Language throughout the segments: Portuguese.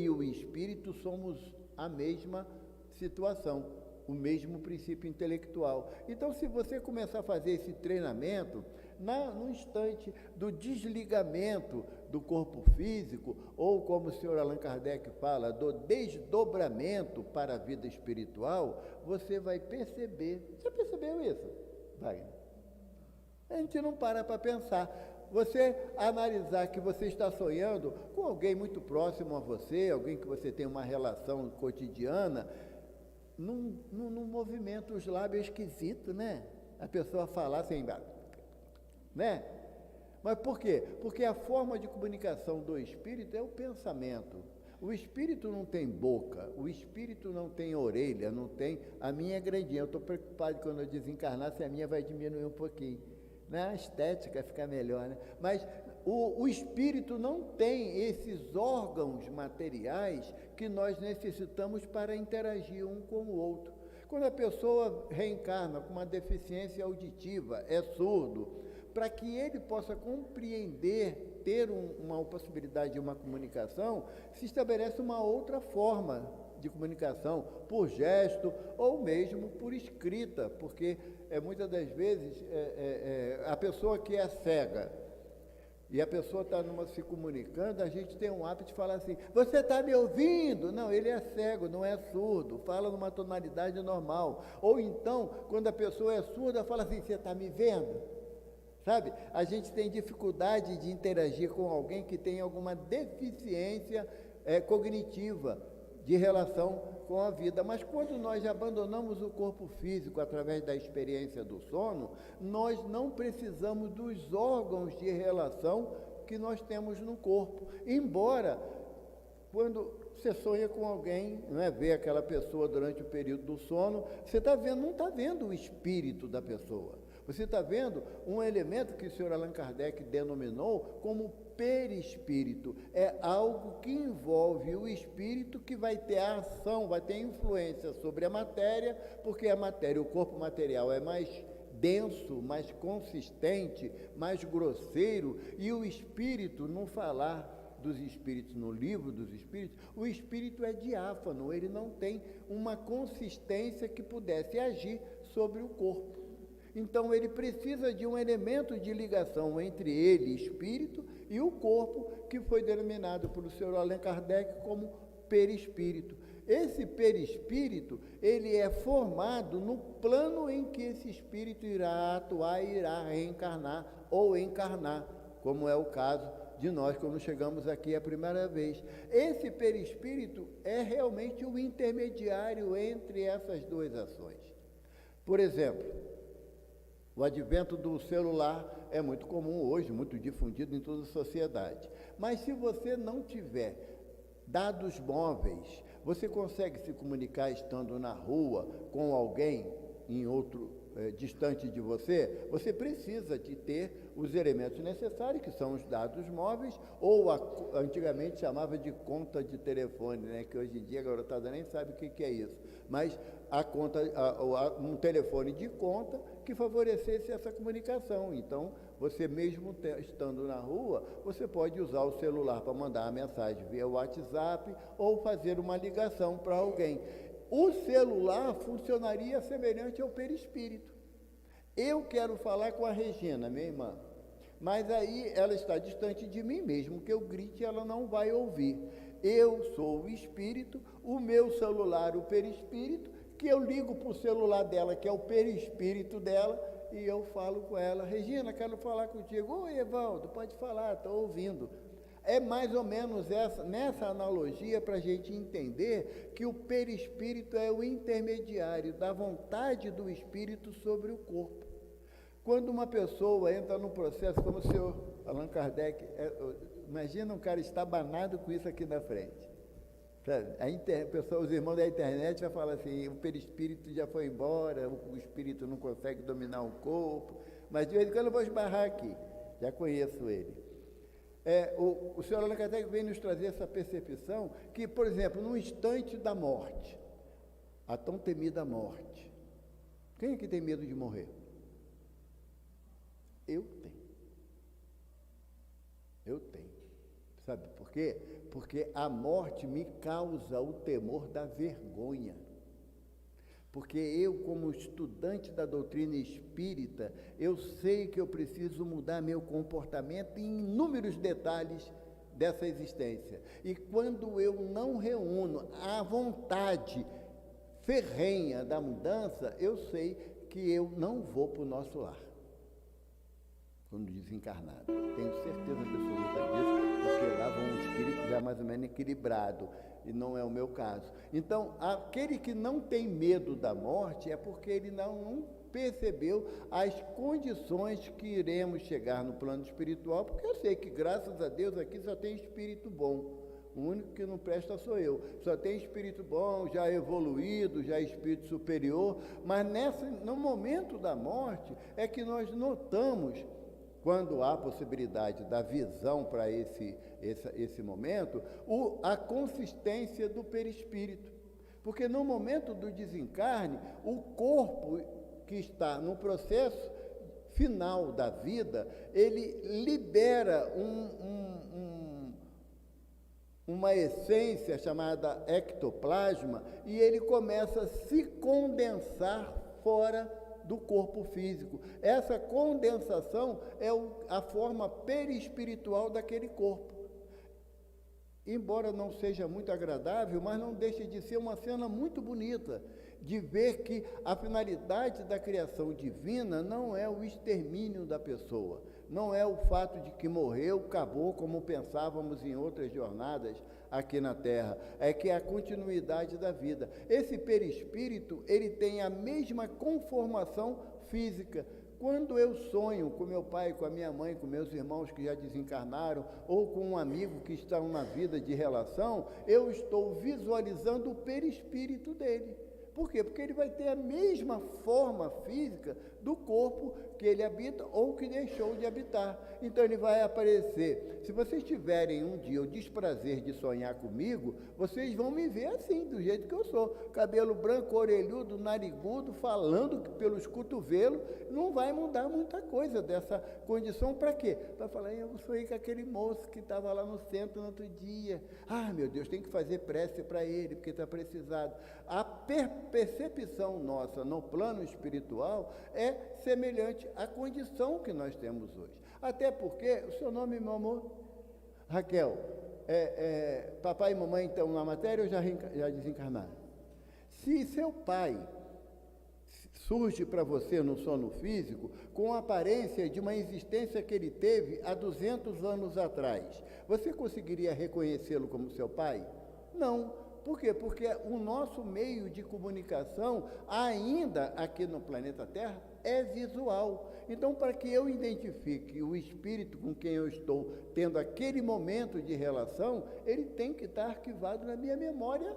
e o espírito somos a mesma situação, o mesmo princípio intelectual. Então, se você começar a fazer esse treinamento, no instante do desligamento do corpo físico, ou como o senhor Allan Kardec fala, do desdobramento para a vida espiritual, você vai perceber. Você percebeu isso, Wagner? A gente não para pensar. Você analisar que você está sonhando com alguém muito próximo a você, alguém que você tem uma relação cotidiana, num movimento, os lábios esquisito, né? A pessoa falar assim, né? Mas por quê? Porque a forma de comunicação do espírito é o pensamento. O espírito não tem boca, o espírito não tem orelha, não tem... A minha é grandinha, eu estou preocupado quando eu desencarnar se a minha vai diminuir um pouquinho. Né? A estética fica melhor, né? Mas o espírito não tem esses órgãos materiais que nós necessitamos para interagir um com o outro. Quando a pessoa reencarna com uma deficiência auditiva, é surdo, para que ele possa compreender, ter uma possibilidade de uma comunicação, se estabelece uma outra forma de comunicação, por gesto ou mesmo por escrita, porque muitas das vezes a pessoa que é cega e a pessoa está se comunicando, a gente tem um hábito de falar assim, você está me ouvindo? Não, ele é cego, não é surdo, fala numa tonalidade normal. Ou então, quando a pessoa é surda, fala assim, você está me vendo? Sabe? A gente tem dificuldade de interagir com alguém que tem alguma deficiência cognitiva de relação com a vida. Mas quando nós abandonamos o corpo físico através da experiência do sono, nós não precisamos dos órgãos de relação que nós temos no corpo. Embora, quando você sonha com alguém, não é, vê aquela pessoa durante o período do sono, você não está vendo o espírito da pessoa. Você está vendo um elemento que o senhor Allan Kardec denominou como perispírito. É algo que envolve o espírito, que vai ter a ação, vai ter influência sobre a matéria, porque a matéria, o corpo material é mais denso, mais consistente, mais grosseiro, e o espírito, não falar dos espíritos no livro dos espíritos, o espírito é diáfano, ele não tem uma consistência que pudesse agir sobre o corpo. Então, ele precisa de um elemento de ligação entre ele, espírito, e o corpo, que foi denominado pelo senhor Allan Kardec como perispírito. Esse perispírito, ele é formado no plano em que esse espírito irá atuar, irá reencarnar ou encarnar, como é o caso de nós quando chegamos aqui a primeira vez. Esse perispírito é realmente o intermediário entre essas duas ações. Por exemplo, o advento do celular é muito comum hoje, muito difundido em toda a sociedade. Mas se você não tiver dados móveis, você consegue se comunicar estando na rua com alguém em outro distante de você? Você precisa de ter os elementos necessários, que são os dados móveis, ou antigamente chamava de conta de telefone, né? Que hoje em dia a garotada nem sabe o que é isso. Mas um telefone de conta que favorecesse essa comunicação. Então, você mesmo estando na rua, você pode usar o celular para mandar uma mensagem via WhatsApp ou fazer uma ligação para alguém. O celular funcionaria semelhante ao perispírito. Eu quero falar com a Regina, minha irmã, mas aí ela está distante de mim, mesmo que eu grite, ela não vai ouvir. Eu sou o espírito, o meu celular, o perispírito, que eu ligo para o celular dela, que é o perispírito dela, e eu falo com ela, Regina, quero falar contigo. Oi, Evaldo, pode falar, estou ouvindo. É mais ou menos nessa analogia para a gente entender que o perispírito é o intermediário da vontade do espírito sobre o corpo. Quando uma pessoa entra num processo, como o senhor Allan Kardec, imagina um cara estabanado com isso aqui na frente. Os irmãos da internet vão falar assim, o perispírito já foi embora, o espírito não consegue dominar o corpo, mas de vez em quando eu vou esbarrar aqui, já conheço ele. O senhor Allan Kardec vem nos trazer essa percepção que, por exemplo, no instante da morte, a tão temida morte, quem é que tem medo de morrer? Eu tenho. Sabe por quê? Porque a morte me causa o temor da vergonha. Porque eu, como estudante da doutrina espírita, eu sei que eu preciso mudar meu comportamento em inúmeros detalhes dessa existência. E quando eu não reúno a vontade ferrenha da mudança, eu sei que eu não vou para o nosso lar quando desencarnado. Tenho certeza absoluta disso, porque lá vão um espírito já mais ou menos equilibrado, e não é o meu caso. Então, aquele que não tem medo da morte é porque ele não percebeu as condições que iremos chegar no plano espiritual, porque eu sei que, graças a Deus, aqui só tem espírito bom. O único que não presta sou eu. Só tem espírito bom, já evoluído, já espírito superior, mas no momento da morte é que nós notamos, quando há possibilidade da visão para esse momento, a consistência do perispírito. Porque no momento do desencarne, o corpo que está no processo final da vida, ele libera uma essência chamada ectoplasma, e ele começa a se condensar fora do corpo físico. Essa condensação é a forma perispiritual daquele corpo. Embora não seja muito agradável, mas não deixa de ser uma cena muito bonita, de ver que a finalidade da criação divina não é o extermínio da pessoa, não é o fato de que morreu, acabou, como pensávamos em outras jornadas aqui na Terra, é que é a continuidade da vida. Esse perispírito, ele tem a mesma conformação física. Quando eu sonho com meu pai, com a minha mãe, com meus irmãos que já desencarnaram, ou com um amigo que está na vida de relação, eu estou visualizando o perispírito dele. Por quê? Porque ele vai ter a mesma forma física do corpo que ele habita ou que deixou de habitar. Então ele vai aparecer. Se vocês tiverem um dia o desprazer de sonhar comigo, vocês vão me ver assim, do jeito que eu sou. Cabelo branco, orelhudo, narigudo, falando pelos cotovelos. Não vai mudar muita coisa dessa condição. Para quê? Para falar, eu sonhei com aquele moço que estava lá no centro no outro dia. Ah, meu Deus, tem que fazer prece para ele, porque está precisado. A percepção nossa no plano espiritual é semelhante à condição que nós temos hoje. Até porque, o seu nome, meu amor? Raquel, papai e mamãe estão na matéria ou já desencarnaram? Se seu pai surge para você no sono físico com a aparência de uma existência que ele teve há 200 anos atrás, você conseguiria reconhecê-lo como seu pai? Não. Por quê? Porque o nosso meio de comunicação, ainda aqui no planeta Terra, é visual. Então, para que eu identifique o espírito com quem eu estou tendo aquele momento de relação, ele tem que estar arquivado na minha memória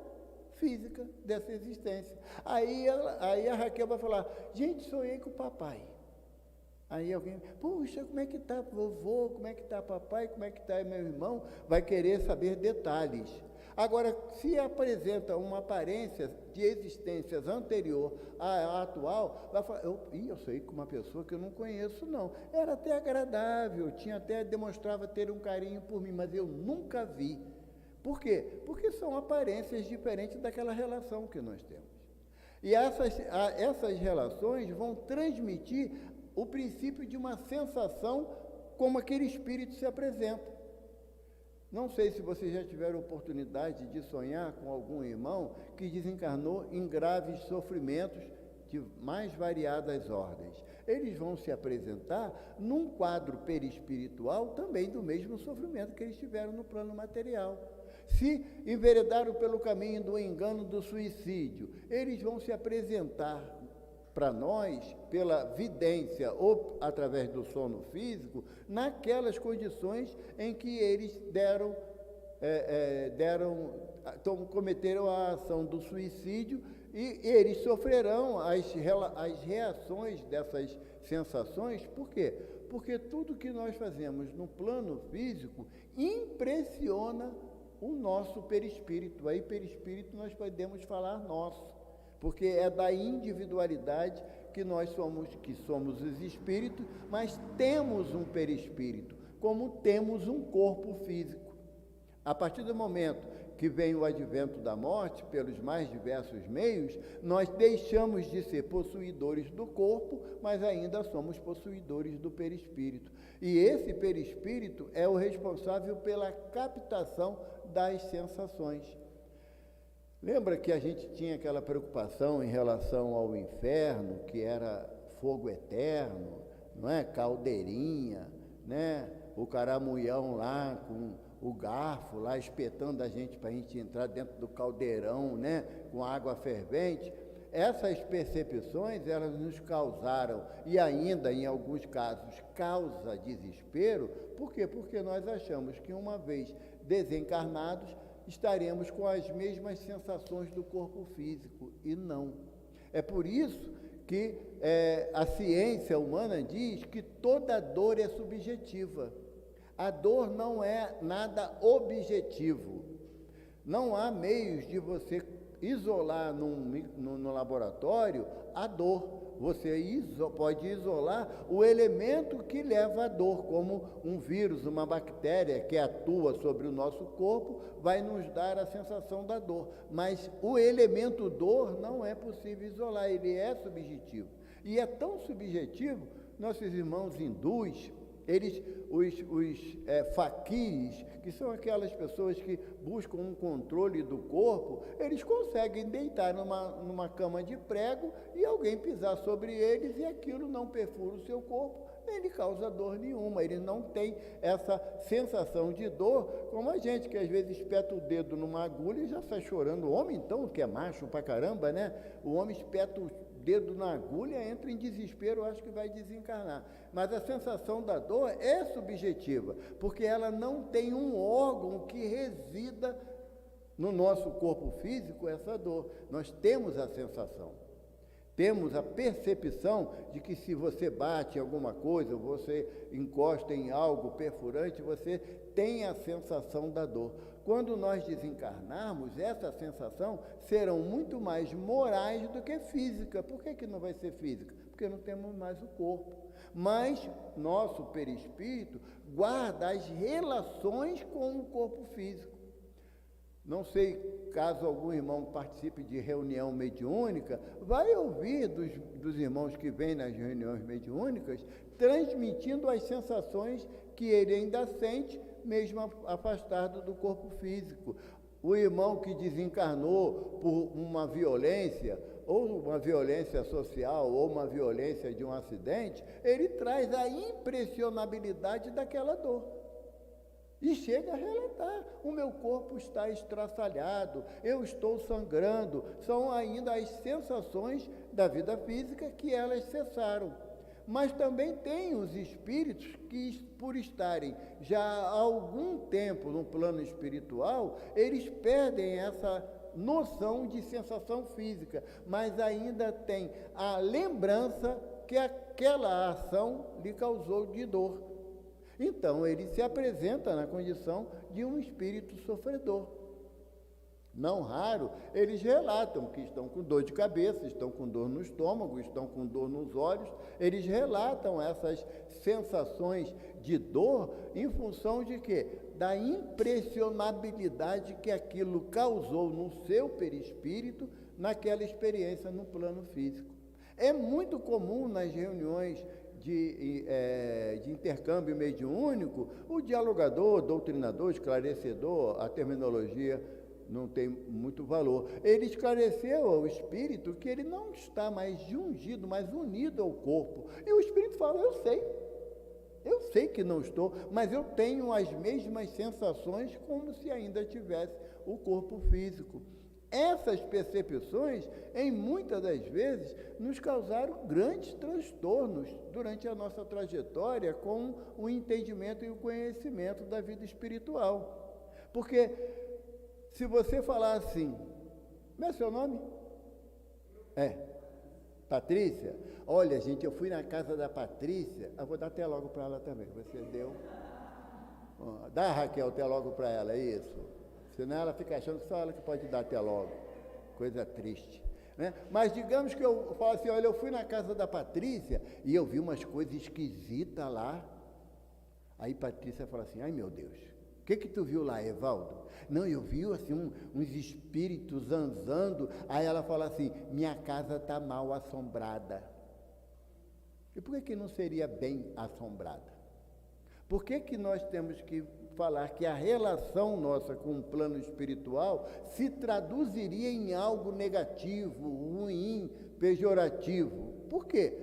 física dessa existência. Aí a Raquel vai falar, gente, sonhei com o papai. Aí alguém, puxa, como é que está vovô, como é que está papai, como é que está meu irmão? Vai querer saber detalhes. Agora, se apresenta uma aparência de existências anterior à atual, vai falar, eu sei com uma pessoa que eu não conheço, não. Era até agradável, demonstrava ter um carinho por mim, mas eu nunca vi. Por quê? Porque são aparências diferentes daquela relação que nós temos. E essas relações vão transmitir o princípio de uma sensação como aquele espírito se apresenta. Não sei se vocês já tiveram oportunidade de sonhar com algum irmão que desencarnou em graves sofrimentos de mais variadas ordens. Eles vão se apresentar num quadro perispiritual também do mesmo sofrimento que eles tiveram no plano material. Se enveredaram pelo caminho do engano, do suicídio, eles vão se apresentar para nós, pela vidência ou através do sono físico, naquelas condições em que eles cometeram a ação do suicídio e eles sofrerão as reações dessas sensações. Por quê? Porque tudo que nós fazemos no plano físico impressiona o nosso perispírito. Aí perispírito nós podemos falar nosso, porque é da individualidade que nós somos os espíritos, mas temos um perispírito, como temos um corpo físico. A partir do momento que vem o advento da morte, pelos mais diversos meios, nós deixamos de ser possuidores do corpo, mas ainda somos possuidores do perispírito. E esse perispírito é o responsável pela captação das sensações. Lembra que a gente tinha aquela preocupação em relação ao inferno, que era fogo eterno, não é? Caldeirinha, né? O caramunhão lá com o garfo lá espetando a gente para a gente entrar dentro do caldeirão, né? Com água fervente. Essas percepções, elas nos causaram, e ainda em alguns casos causa desespero. Por quê? Porque nós achamos que uma vez desencarnados, estaremos com as mesmas sensações do corpo físico, e não. É por isso que a ciência humana diz que toda dor é subjetiva. A dor não é nada objetivo. Não há meios de você isolar no laboratório a dor. Você pode isolar o elemento que leva à dor, como um vírus, uma bactéria que atua sobre o nosso corpo, vai nos dar a sensação da dor. Mas o elemento dor não é possível isolar, ele é subjetivo. E é tão subjetivo, nossos irmãos hindus, os faquires, que são aquelas pessoas que buscam um controle do corpo, eles conseguem deitar numa cama de prego e alguém pisar sobre eles e aquilo não perfura o seu corpo, nem lhe causa dor nenhuma. Eles não têm essa sensação de dor, como a gente, que às vezes espeta o dedo numa agulha e já sai chorando. O homem, então, que é macho pra caramba, né? O homem espeta o dedo na agulha, entra em desespero, acho que vai desencarnar. Mas a sensação da dor é subjetiva, porque ela não tem um órgão que resida no nosso corpo físico essa dor. Nós temos a sensação, temos a percepção de que se você bate em alguma coisa, você encosta em algo perfurante, você tem a sensação da dor. Quando nós desencarnarmos, essa sensação serão muito mais morais do que física. Por que não vai ser física? Porque não temos mais o corpo. Mas nosso perispírito guarda as relações com o corpo físico. Não sei, caso algum irmão participe de reunião mediúnica, vai ouvir dos irmãos que vêm nas reuniões mediúnicas, transmitindo as sensações que ele ainda sente, mesmo afastado do corpo físico. O irmão que desencarnou por uma violência, ou uma violência social, ou uma violência de um acidente, ele traz a impressionabilidade daquela dor. E chega a relatar: o meu corpo está estraçalhado, eu estou sangrando. São ainda as sensações da vida física que elas cessaram. Mas também tem os espíritos que, por estarem já há algum tempo no plano espiritual, eles perdem essa noção de sensação física, mas ainda tem a lembrança que aquela ação lhe causou de dor. Então, ele se apresenta na condição de um espírito sofredor. Não raro, eles relatam que estão com dor de cabeça, estão com dor no estômago, estão com dor nos olhos. Eles relatam essas sensações de dor em função de quê? Da impressionabilidade que aquilo causou no seu perispírito, naquela experiência no plano físico. É muito comum nas reuniões de intercâmbio mediúnico, o dialogador, doutrinador, esclarecedor, a terminologia não tem muito valor. Ele esclareceu ao espírito que ele não está mais jungido, mas unido ao corpo. E o espírito fala: eu sei que não estou, mas eu tenho as mesmas sensações como se ainda tivesse o corpo físico. Essas percepções, em muitas das vezes, nos causaram grandes transtornos durante a nossa trajetória com o entendimento e o conhecimento da vida espiritual. Porque se você falar assim: como é seu nome? Patrícia? Olha, gente, eu fui na casa da Patrícia. Eu vou dar até logo para ela também. Você deu. Dá, Raquel, até logo para ela, isso. Senão ela fica achando que só ela que pode dar até logo. Coisa triste, né? Mas digamos que eu falo assim: olha, eu fui na casa da Patrícia e eu vi umas coisas esquisitas lá. Aí Patrícia fala assim: ai meu Deus, O que tu viu lá, Evaldo? Não, eu vi assim uns espíritos andando. Aí ela fala assim, minha casa está mal assombrada. E por que não seria bem assombrada? Por que nós temos que falar que a relação nossa com o plano espiritual se traduziria em algo negativo, ruim, pejorativo? Por quê?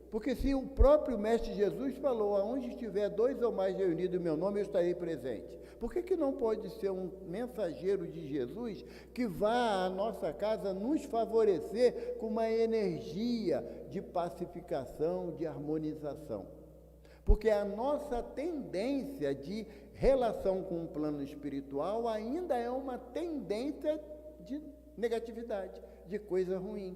Porque se o próprio Mestre Jesus falou, aonde estiver 2 ou mais reunidos em meu nome, eu estarei presente. Por que não pode ser um mensageiro de Jesus que vá à nossa casa nos favorecer com uma energia de pacificação, de harmonização? Porque a nossa tendência de relação com o plano espiritual ainda é uma tendência de negatividade, de coisa ruim.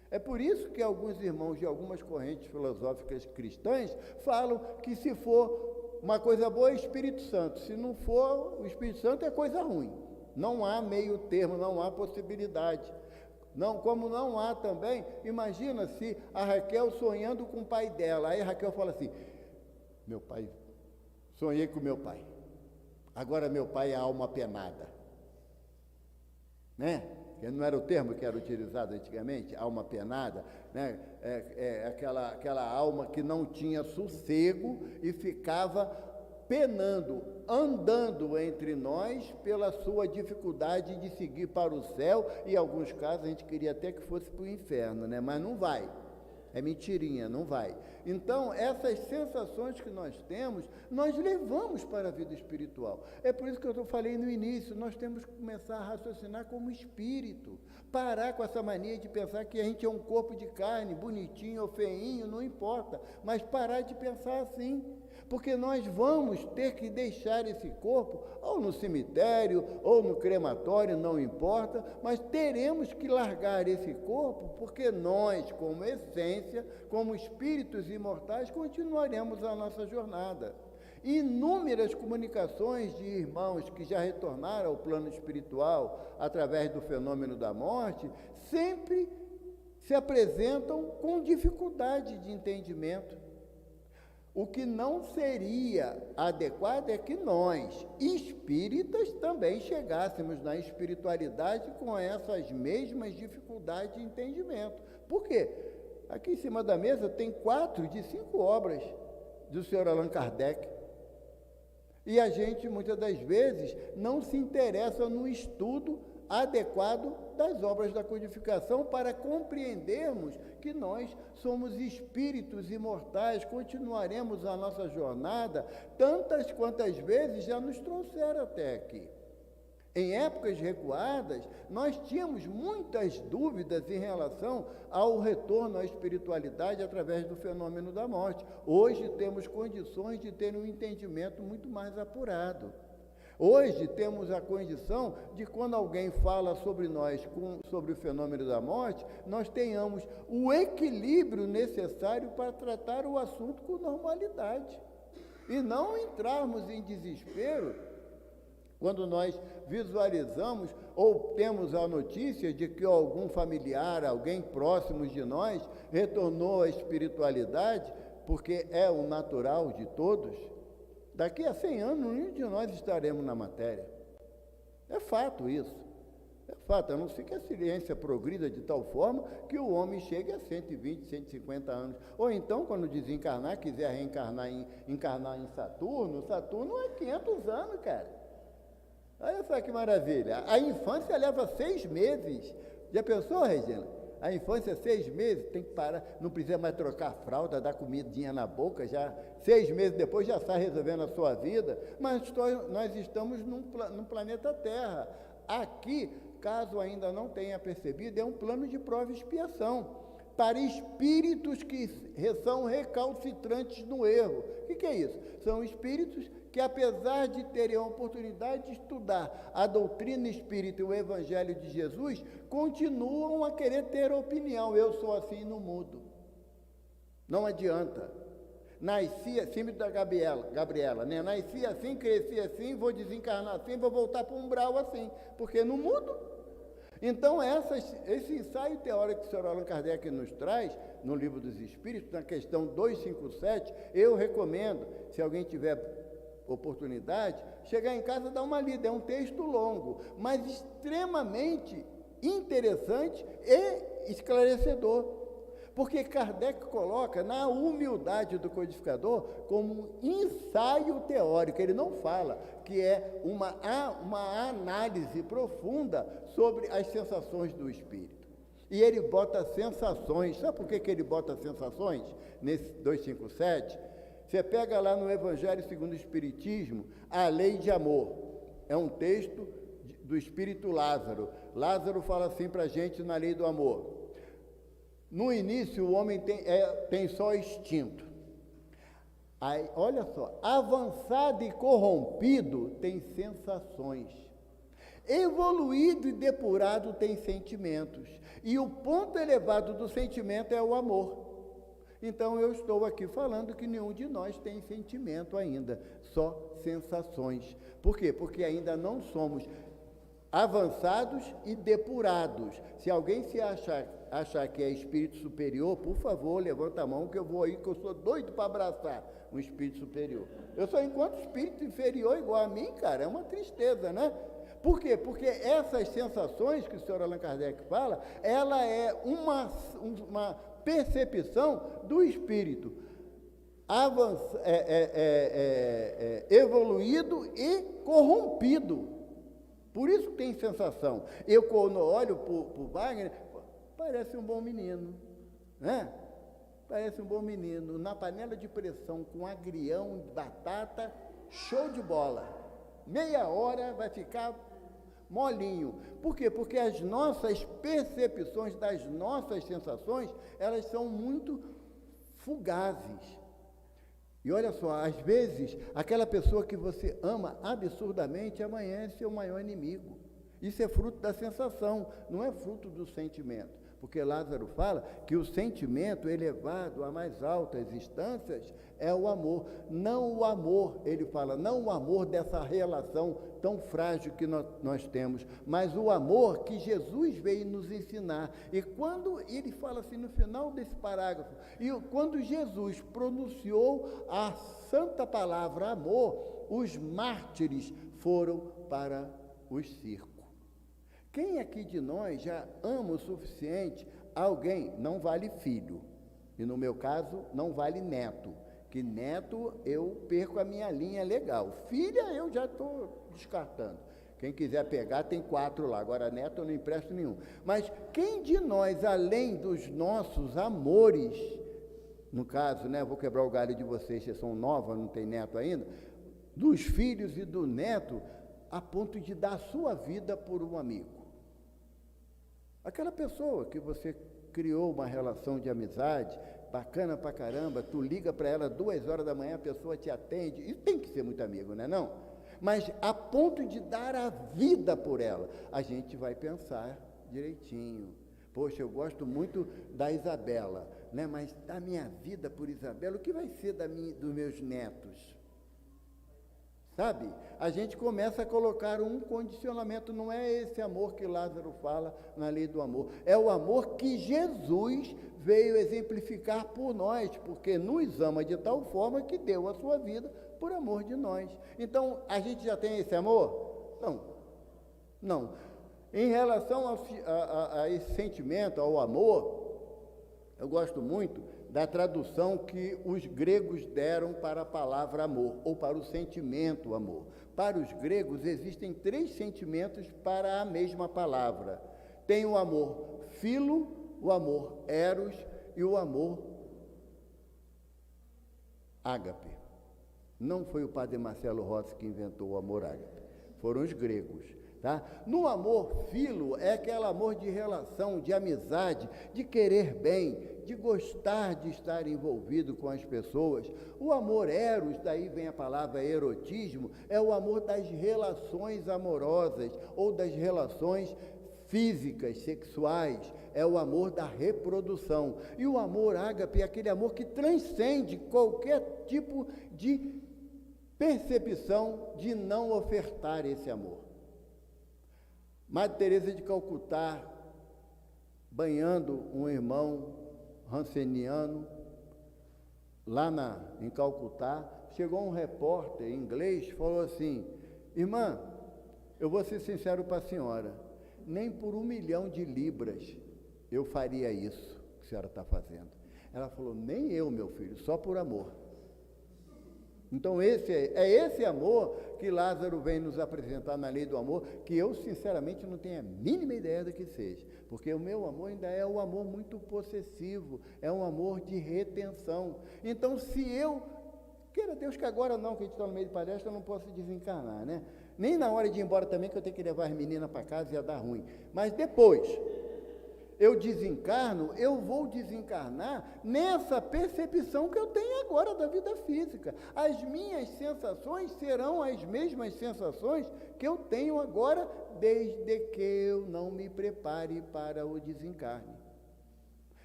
É por isso que alguns irmãos de algumas correntes filosóficas cristãs falam que se for uma coisa boa é Espírito Santo, se não for o Espírito Santo é coisa ruim. Não há meio termo, não há possibilidade. Não, como não há também, imagina se a Raquel sonhando com o pai dela, aí a Raquel fala assim, meu pai, sonhei com meu pai, agora meu pai é alma penada, né? Que não era o termo que era utilizado antigamente, alma penada, né? Aquela alma que não tinha sossego e ficava penando, andando entre nós pela sua dificuldade de seguir para o céu, e em alguns casos a gente queria até que fosse para o inferno, né? Mas não vai. É mentirinha, não vai. Então, essas sensações que nós temos, nós levamos para a vida espiritual. É por isso que eu falei no início, nós temos que começar a raciocinar como espírito. Parar com essa mania de pensar que a gente é um corpo de carne, bonitinho ou feinho, não importa. Mas parar de pensar assim. Porque nós vamos ter que deixar esse corpo, ou no cemitério, ou no crematório, não importa, mas teremos que largar esse corpo, porque nós, como essência, como espíritos imortais, continuaremos a nossa jornada. Inúmeras comunicações de irmãos que já retornaram ao plano espiritual através do fenômeno da morte, sempre se apresentam com dificuldade de entendimento. O que não seria adequado é que nós, espíritas, também chegássemos na espiritualidade com essas mesmas dificuldades de entendimento. Por quê? Aqui em cima da mesa tem 4 de 5 obras do Sr. Allan Kardec. E a gente, muitas das vezes, não se interessa no estudo adequado das obras da codificação para compreendermos que nós somos espíritos imortais, continuaremos a nossa jornada tantas quantas vezes já nos trouxeram até aqui. Em épocas recuadas, nós tínhamos muitas dúvidas em relação ao retorno à espiritualidade através do fenômeno da morte. Hoje temos condições de ter um entendimento muito mais apurado. Hoje temos a condição de, quando alguém fala sobre nós, sobre o fenômeno da morte, nós tenhamos o equilíbrio necessário para tratar o assunto com normalidade. E não entrarmos em desespero quando nós visualizamos ou temos a notícia de que algum familiar, alguém próximo de nós, retornou à espiritualidade, porque é o natural de todos. Daqui a 100 anos, nenhum de nós estaremos na matéria. É fato isso. É fato, a não ser que a ciência progrida de tal forma que o homem chegue a 120, 150 anos. Ou então, quando desencarnar, quiser reencarnar encarnar em Saturno, Saturno é 500 anos, cara. Olha só que maravilha. A infância leva 6 meses. Já pensou, Regina? A infância, 6 meses, tem que parar, não precisa mais trocar a fralda, dar comidinha na boca, já 6 meses depois já está resolvendo a sua vida, mas nós estamos no planeta Terra. Aqui, caso ainda não tenha percebido, é um plano de prova e expiação, para espíritos que são recalcitrantes no erro. O que é isso? São espíritos que, apesar de terem a oportunidade de estudar a doutrina espírita e o Evangelho de Jesus, continuam a querer ter opinião. Eu sou assim e não mudo. Não adianta. Nasci assim, da Gabriela, né? Nasci assim, cresci assim, vou desencarnar assim, vou voltar para o umbral assim, porque não mudo. Então, esse ensaio teórico que o Sr. Allan Kardec nos traz, no Livro dos Espíritos, na questão 257, eu recomendo, se alguém tiver oportunidade, chegar em casa, dar uma lida. É um texto longo, mas extremamente interessante e esclarecedor. Porque Kardec coloca na humildade do codificador como um ensaio teórico. Ele não fala que é uma análise profunda sobre as sensações do espírito. E ele bota sensações. Sabe por que ele bota sensações nesse 257? Você pega lá no Evangelho segundo o Espiritismo, a lei de amor. É um texto do Espírito Lázaro. Lázaro fala assim para a gente na lei do amor. No início, o homem tem só instinto. Aí, olha só, avançado e corrompido tem sensações. Evoluído e depurado tem sentimentos. E o ponto elevado do sentimento é o amor. Então, eu estou aqui falando que nenhum de nós tem sentimento ainda, só sensações. Por quê? Porque ainda não somos avançados e depurados. Se alguém se achar que é espírito superior, por favor, levanta a mão que eu vou aí, que eu sou doido para abraçar um espírito superior. Eu só encontro espírito inferior igual a mim, cara, é uma tristeza, né? Por quê? Porque essas sensações que o senhor Allan Kardec fala, ela é uma percepção do espírito evoluído e corrompido. Por isso que tem sensação. Eu, quando olho para o Wagner, parece um bom menino, né? Parece um bom menino. Na panela de pressão, com agrião, batata, show de bola. Meia hora vai ficar molinho. Por quê? Porque as nossas percepções das nossas sensações, elas são muito fugazes. E olha só, às vezes, aquela pessoa que você ama absurdamente, amanhã é seu maior inimigo. Isso é fruto da sensação, não é fruto do sentimento. Porque Lázaro fala que o sentimento elevado a mais altas instâncias é o amor. Não o amor, ele fala, não o amor dessa relação tão frágil que nós temos, mas o amor que Jesus veio nos ensinar. E quando ele fala assim no final desse parágrafo, e quando Jesus pronunciou a santa palavra amor, os mártires foram para os circos. Quem aqui de nós já ama o suficiente alguém? Não vale filho. E no meu caso, não vale neto. Que neto eu perco a minha linha legal. Filha eu já estou descartando. Quem quiser pegar tem 4 lá. Agora neto eu não empresto nenhum. Mas quem de nós, além dos nossos amores, no caso, né, vou quebrar o galho de vocês, vocês são novos, não tem neto ainda, dos filhos e do neto, a ponto de dar a sua vida por um amigo? Aquela pessoa que você criou uma relação de amizade, bacana pra caramba, tu liga para ela 2 horas da manhã, a pessoa te atende, e tem que ser muito amigo, né não? Mas a ponto de dar a vida por ela, a gente vai pensar direitinho. Poxa, eu gosto muito da Isabela, né? Mas da minha vida por Isabela, o que vai ser dos meus netos? Sabe? A gente começa a colocar um condicionamento, não é esse amor que Lázaro fala na lei do amor, é o amor que Jesus veio exemplificar por nós, porque nos ama de tal forma que deu a sua vida por amor de nós. Então, a gente já tem esse amor? Não. Em relação a esse sentimento, ao amor, eu gosto muito da tradução que os gregos deram para a palavra amor, ou para o sentimento amor. Para os gregos, existem 3 sentimentos para a mesma palavra. Tem o amor filo, o amor eros e o amor ágape. Não foi o padre Marcelo Rossi que inventou o amor ágape, foram os gregos. Tá? No amor filo, é aquele amor de relação, de amizade, de querer bem, de gostar de estar envolvido com as pessoas. O amor eros, daí vem a palavra erotismo, é o amor das relações amorosas ou das relações físicas, sexuais, é o amor da reprodução. E o amor ágape é aquele amor que transcende qualquer tipo de percepção de não ofertar esse amor. Madre Teresa de Calcutá, banhando um irmão ranceniano, lá em Calcutá, chegou um repórter inglês, falou assim, Irmã, eu vou ser sincero para a senhora, nem por 1 milhão de libras eu faria isso que a senhora está fazendo. Ela falou, nem eu, meu filho, só por amor. Então esse amor que Lázaro vem nos apresentar na lei do amor, que eu sinceramente não tenho a mínima ideia do que seja, porque o meu amor ainda é um amor muito possessivo, é um amor de retenção. Então se eu, queira Deus que agora não, que a gente está no meio de palestra, eu não posso desencarnar, né? Nem na hora de ir embora também, que eu tenho que levar as meninas para casa, ia dar ruim. Mas depois eu desencarno, eu vou desencarnar nessa percepção que eu tenho agora da vida física. As minhas sensações serão as mesmas sensações que eu tenho agora, desde que eu não me prepare para o desencarne.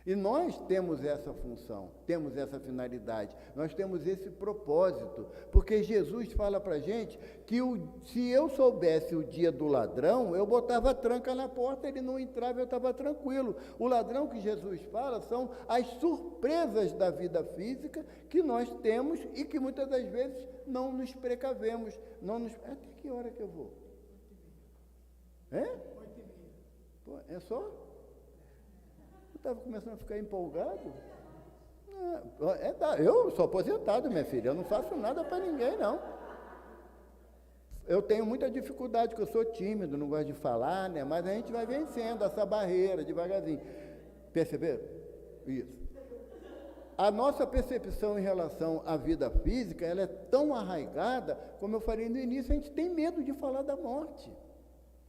E nós temos essa função, temos essa finalidade, nós temos esse propósito, porque Jesus fala para a gente que se eu soubesse o dia do ladrão, eu botava tranca na porta, ele não entrava, eu estava tranquilo. O ladrão que Jesus fala são as surpresas da vida física que nós temos e que muitas das vezes não nos precavemos. Até que hora que eu vou? 8h30. Pô, é só? Estava começando a ficar empolgado. Eu sou aposentado, minha filha, eu não faço nada para ninguém, não. Eu tenho muita dificuldade, porque eu sou tímido, não gosto de falar, né? Mas a gente vai vencendo essa barreira devagarzinho. Perceberam? Isso. A nossa percepção em relação à vida física, ela é tão arraigada, como eu falei no início, a gente tem medo de falar da morte.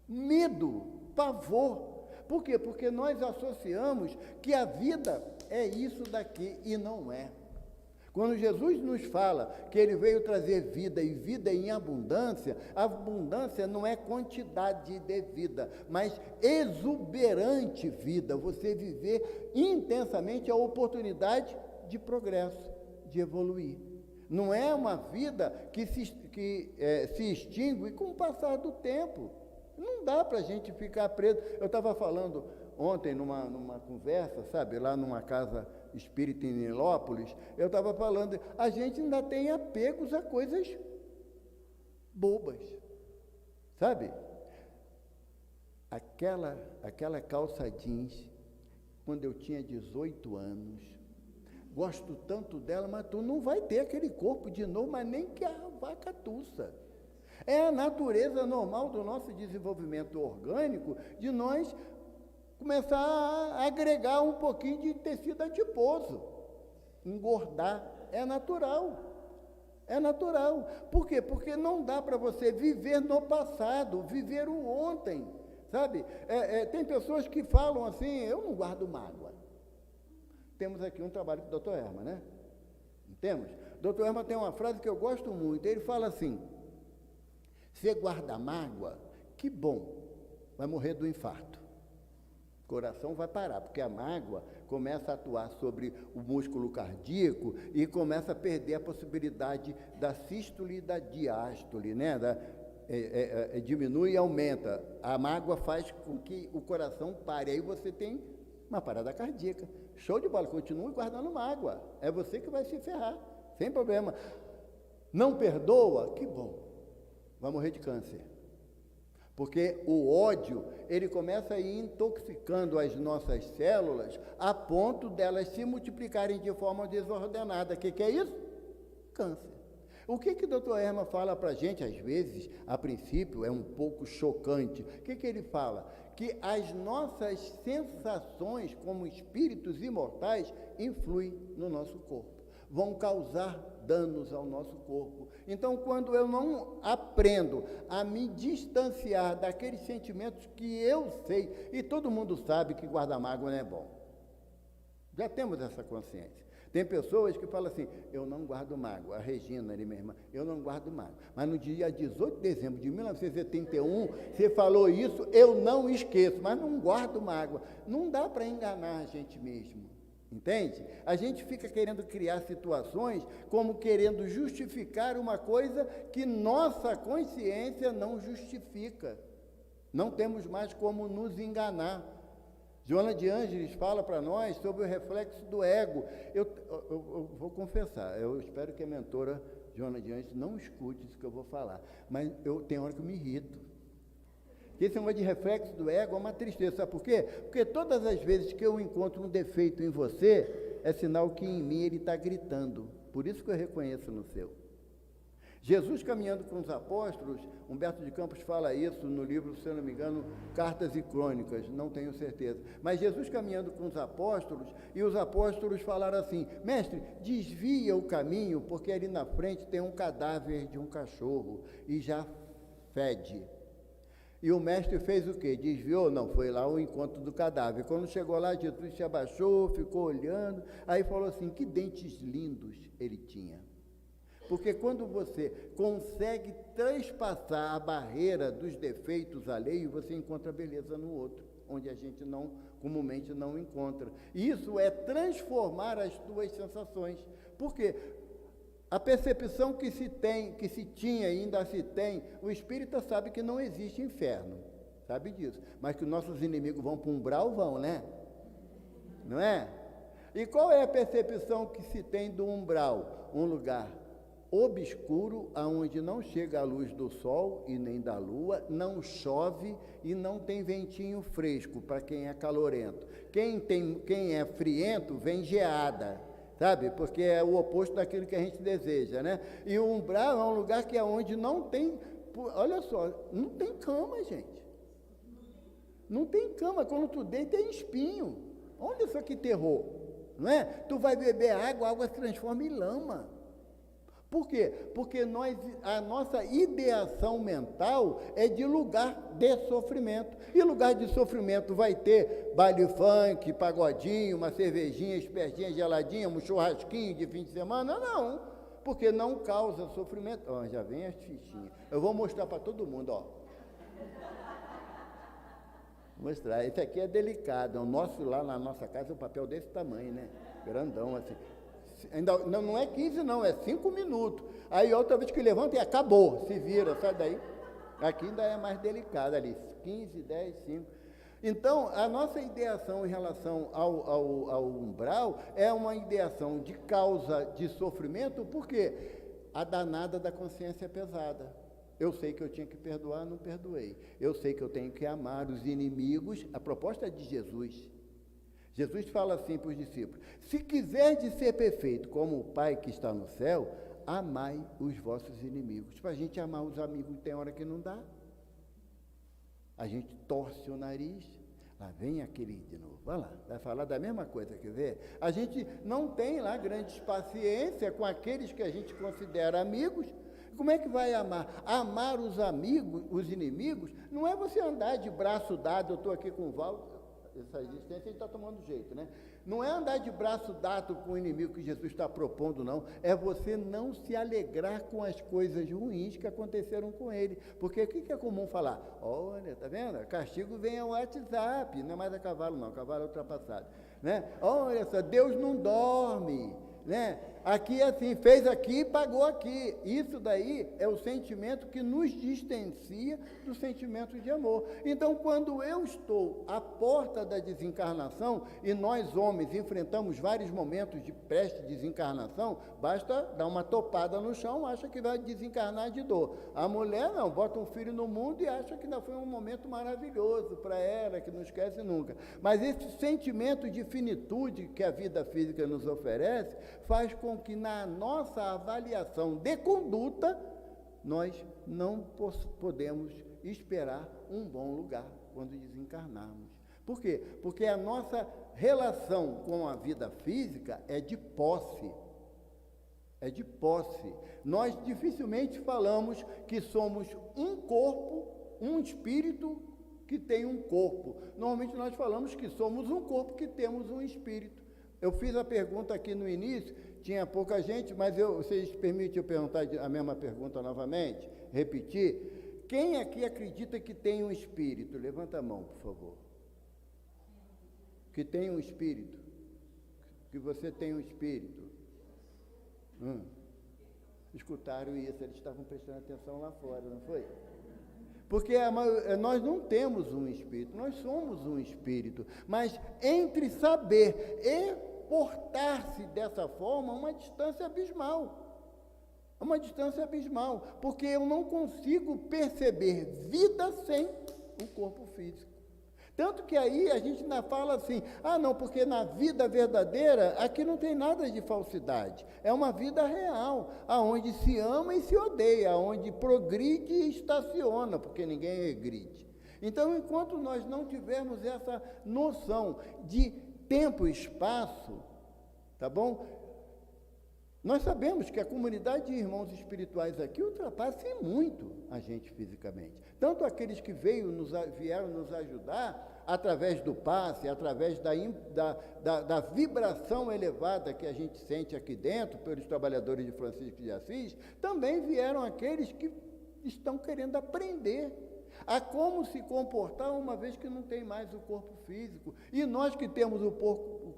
Medo, pavor. Por quê? Porque nós associamos que a vida é isso daqui e não é. Quando Jesus nos fala que ele veio trazer vida e vida em abundância, a abundância não é quantidade de vida, mas exuberante vida, você viver intensamente a oportunidade de progresso, de evoluir. Não é uma vida que se extingue com o passar do tempo. Não dá para a gente ficar preso. Eu estava falando ontem numa conversa, sabe, lá numa casa espírita em Nilópolis, eu estava falando, a gente ainda tem apegos a coisas bobas, sabe? Aquela calça jeans, quando eu tinha 18 anos, gosto tanto dela, mas tu não vai ter aquele corpo de novo, mas nem que a vaca tussa. É a natureza normal do nosso desenvolvimento orgânico de nós começar a agregar um pouquinho de tecido adiposo, engordar. É natural. É natural. Por quê? Porque não dá para você viver no passado, viver o ontem, sabe? Tem pessoas que falam assim, eu não guardo mágoa. Temos aqui um trabalho com o Dr. Herman, né? Temos? O Dr. Herman tem uma frase que eu gosto muito, ele fala assim, você guarda mágoa, que bom, vai morrer do infarto. O coração vai parar, porque a mágoa começa a atuar sobre o músculo cardíaco e começa a perder a possibilidade da sístole e da diástole, né? Diminui e aumenta. A mágoa faz com que o coração pare, aí você tem uma parada cardíaca. Show de bola, continue guardando mágoa, é você que vai se ferrar, sem problema. Não perdoa, que bom. Vai morrer de câncer, porque o ódio, ele começa a ir intoxicando as nossas células, a ponto delas se multiplicarem de forma desordenada. O que é isso? Câncer. O que o Dr. Herman fala para a gente, às vezes, a princípio, é um pouco chocante. O que ele fala? Que as nossas sensações como espíritos imortais influem no nosso corpo, vão causar danos ao nosso corpo. Então, quando eu não aprendo a me distanciar daqueles sentimentos que eu sei, e todo mundo sabe que guardar mágoa não é bom. Já temos essa consciência. Tem pessoas que falam assim, eu não guardo mágoa. A Regina, ali, minha irmã, eu não guardo mágoa. Mas no dia 18 de dezembro de 1971, você falou isso, eu não esqueço, mas não guardo mágoa. Não dá para enganar a gente mesmo. Entende? A gente fica querendo criar situações como querendo justificar uma coisa que nossa consciência não justifica. Não temos mais como nos enganar. Joana de Ângeles fala para nós sobre o reflexo do ego. Eu vou confessar, eu espero que a mentora Joana de Anjos, não escute isso que eu vou falar. Mas tem hora que eu me irrito. Esse negócio de reflexo do ego é uma tristeza. Sabe por quê? Porque todas as vezes que eu encontro um defeito em você, é sinal que em mim ele está gritando. Por isso que eu reconheço no seu. Jesus caminhando com os apóstolos, Humberto de Campos fala isso no livro, se eu não me engano, Cartas e Crônicas, não tenho certeza. Mas Jesus caminhando com os apóstolos, e os apóstolos falaram assim: mestre, desvia o caminho, porque ali na frente tem um cadáver de um cachorro, e já fede. E o mestre fez o quê? Desviou? Não, foi lá ao encontro do cadáver. Quando chegou lá, Jesus se abaixou, ficou olhando, aí falou assim: que dentes lindos ele tinha. Porque quando você consegue transpassar a barreira dos defeitos alheios, você encontra beleza no outro, onde a gente comumente não encontra. Isso é transformar as tuas sensações. Por quê? A percepção que se tinha e ainda se tem, o espírita sabe que não existe inferno, sabe disso, mas que os nossos inimigos vão para o umbral, vão, né? Não é? E qual é a percepção que se tem do umbral? Um lugar obscuro, aonde não chega a luz do sol e nem da lua, não chove e não tem ventinho fresco para quem é calorento. Quem é friento, vem geada, sabe? Porque é o oposto daquilo que a gente deseja, né? E o umbral é um lugar que é onde não tem, olha só, não tem cama, gente. Não tem cama, quando tu deita tem espinho. Olha só que terror, não é? Tu vai beber água, a água se transforma em lama. Por quê? Porque a nossa ideação mental é de lugar de sofrimento. E lugar de sofrimento vai ter baile funk, pagodinho, uma cervejinha espertinha, geladinha, um churrasquinho de fim de semana? Não, porque não causa sofrimento. Ó, já vem as fichinhas. Eu vou mostrar para todo mundo, ó. Vou mostrar. Esse aqui é delicado. O nosso, lá na nossa casa, é um papel desse tamanho, né? Grandão, assim. Ainda, não é 15 não, é 5 minutos. Aí outra vez que levanta e acabou, se vira, sai daí. Aqui ainda é mais delicado ali, 15, 10, 5. Então, a nossa ideação em relação ao umbral é uma ideação de causa de sofrimento, porque a danada da consciência é pesada. Eu sei que eu tinha que perdoar, não perdoei. Eu sei que eu tenho que amar os inimigos, a proposta é de Jesus. Jesus fala assim para os discípulos: se quiserdes ser perfeito como o Pai que está no céu, amai os vossos inimigos. Para a gente amar os amigos tem hora que não dá. A gente torce o nariz, lá vem aquele de novo, vai lá, vai falar da mesma coisa, quer ver? A gente não tem lá grande paciência com aqueles que a gente considera amigos. Como é que vai amar? Amar os amigos, os inimigos, não é você andar de braço dado, eu estou aqui com o Val. Essa existência a gente está tomando jeito, né? Não é andar de braço dado com o inimigo que Jesus está propondo, não. É você não se alegrar com as coisas ruins que aconteceram com ele. Porque o que é comum falar? Olha, tá vendo? Castigo vem ao WhatsApp, não é mais a cavalo, não. Cavalo é ultrapassado, né? Olha só, Deus não dorme, né? Aqui assim, fez aqui, pagou aqui. Isso daí é o sentimento que nos distancia do sentimento de amor. Então, quando eu estou à porta da desencarnação, e nós homens enfrentamos vários momentos de pré-desencarnação, basta dar uma topada no chão, acha que vai desencarnar de dor. A mulher não, bota um filho no mundo e acha que ainda foi um momento maravilhoso para ela, que não esquece nunca. Mas esse sentimento de finitude que a vida física nos oferece, faz com que na nossa avaliação de conduta, nós não podemos esperar um bom lugar quando desencarnarmos. Por quê? Porque a nossa relação com a vida física é de posse. É de posse. Nós dificilmente falamos que somos um corpo, um espírito que tem um corpo. Normalmente nós falamos que somos um corpo que temos um espírito. Eu fiz a pergunta aqui no início, tinha pouca gente, mas vocês permitem eu perguntar a mesma pergunta novamente? Repetir? Quem aqui acredita que tem um espírito? Levanta a mão, por favor. Que tem um espírito? Que você tem um espírito? Escutaram isso, eles estavam prestando atenção lá fora, não foi? Porque nós não temos um espírito, nós somos um espírito, mas entre saber e portar-se dessa forma, uma distância abismal. É uma distância abismal, porque eu não consigo perceber vida sem o corpo físico. Tanto que aí a gente ainda fala assim, não, porque na vida verdadeira, aqui não tem nada de falsidade. É uma vida real, aonde se ama e se odeia, aonde progride e estaciona, porque ninguém regride. Então, enquanto nós não tivermos essa noção de tempo e espaço, tá bom? Nós sabemos que a comunidade de irmãos espirituais aqui ultrapassa muito a gente fisicamente. Tanto aqueles que vieram nos ajudar através do passe, através da vibração elevada que a gente sente aqui dentro, pelos trabalhadores de Francisco de Assis, também vieram aqueles que estão querendo aprender a como se comportar, uma vez que não tem mais o corpo físico. E nós que temos o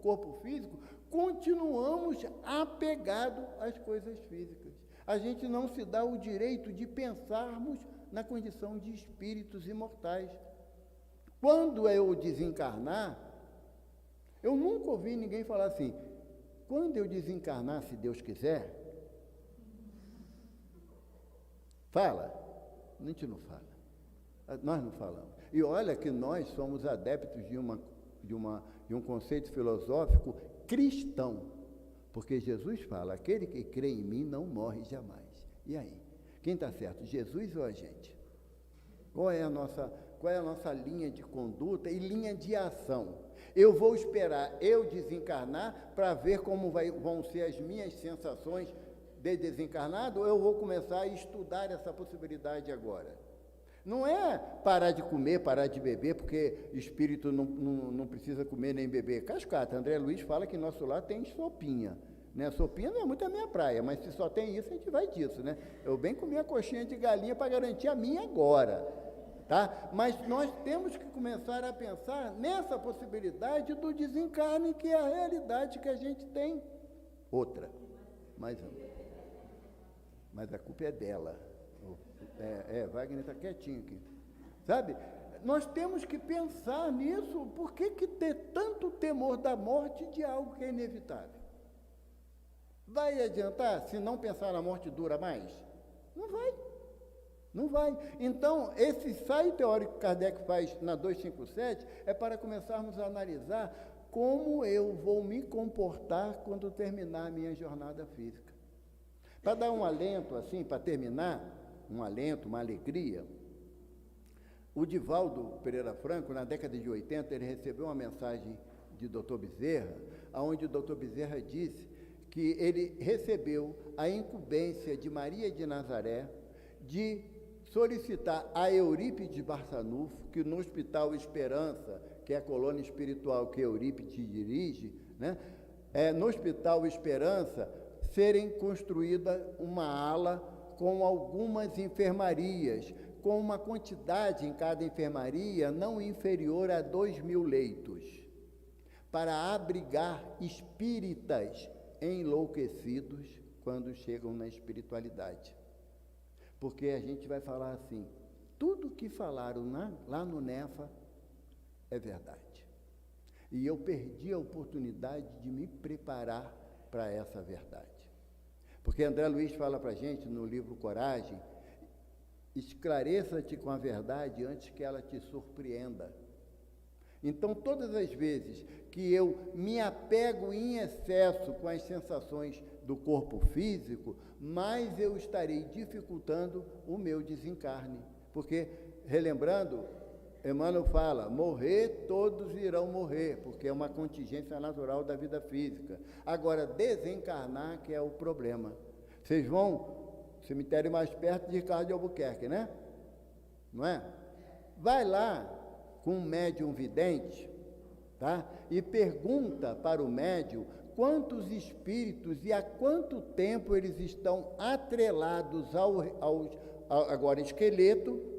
corpo físico, continuamos apegados às coisas físicas. A gente não se dá o direito de pensarmos na condição de espíritos imortais. Quando eu desencarnar, eu nunca ouvi ninguém falar assim, quando eu desencarnar, se Deus quiser, fala. A gente não fala. Nós não falamos. E olha que nós somos adeptos de um conceito filosófico cristão, porque Jesus fala, aquele que crê em mim não morre jamais. E aí? Quem está certo, Jesus ou a gente? Qual é a nossa linha de conduta e linha de ação? Eu vou esperar eu desencarnar para ver como vão ser as minhas sensações de desencarnado, ou eu vou começar a estudar essa possibilidade agora? Não é parar de comer, parar de beber, porque espírito não precisa comer nem beber. Cascata, André Luiz fala que nosso lar tem sopinha. Né? Sopinha não é muito a minha praia, mas se só tem isso, a gente vai disso. Né? Eu bem comi a coxinha de galinha para garantir a minha agora. Tá? Mas nós temos que começar a pensar nessa possibilidade do desencarne, que é a realidade que a gente tem. Outra. Mas a culpa é dela. Wagner está quietinho aqui. Sabe? Nós temos que pensar nisso. Por que ter tanto temor da morte de algo que é inevitável? Vai adiantar se não pensar na morte dura mais? Não vai. Não vai. Então, esse ensaio teórico que Kardec faz na 257 é para começarmos a analisar como eu vou me comportar quando terminar a minha jornada física. Para dar um alento, assim, para terminar, um alento, uma alegria, o Divaldo Pereira Franco, na década de 80, ele recebeu uma mensagem de Dr. Bezerra, onde o Dr. Bezerra disse que ele recebeu a incumbência de Maria de Nazaré de solicitar a Eurípides Barçanufo, que no Hospital Esperança, que é a colônia espiritual que Eurípides dirige, né, no Hospital Esperança, serem construída uma ala com algumas enfermarias, com uma quantidade em cada enfermaria não inferior a 2.000 leitos, para abrigar espíritas enlouquecidos quando chegam na espiritualidade. Porque a gente vai falar assim, tudo que falaram lá no NEFA é verdade. E eu perdi a oportunidade de me preparar para essa verdade. Porque André Luiz fala para a gente no livro Coragem, esclareça-te com a verdade antes que ela te surpreenda. Então, todas as vezes que eu me apego em excesso com as sensações do corpo físico, mais eu estarei dificultando o meu desencarne. Porque, relembrando, Emmanuel fala, morrer, todos irão morrer, porque é uma contingência natural da vida física. Agora, desencarnar que é o problema. Vocês vão, cemitério mais perto de Ricardo de Albuquerque, né? Não é? Vai lá com um médium vidente, tá? E pergunta para o médium quantos espíritos e há quanto tempo eles estão atrelados ao agora esqueleto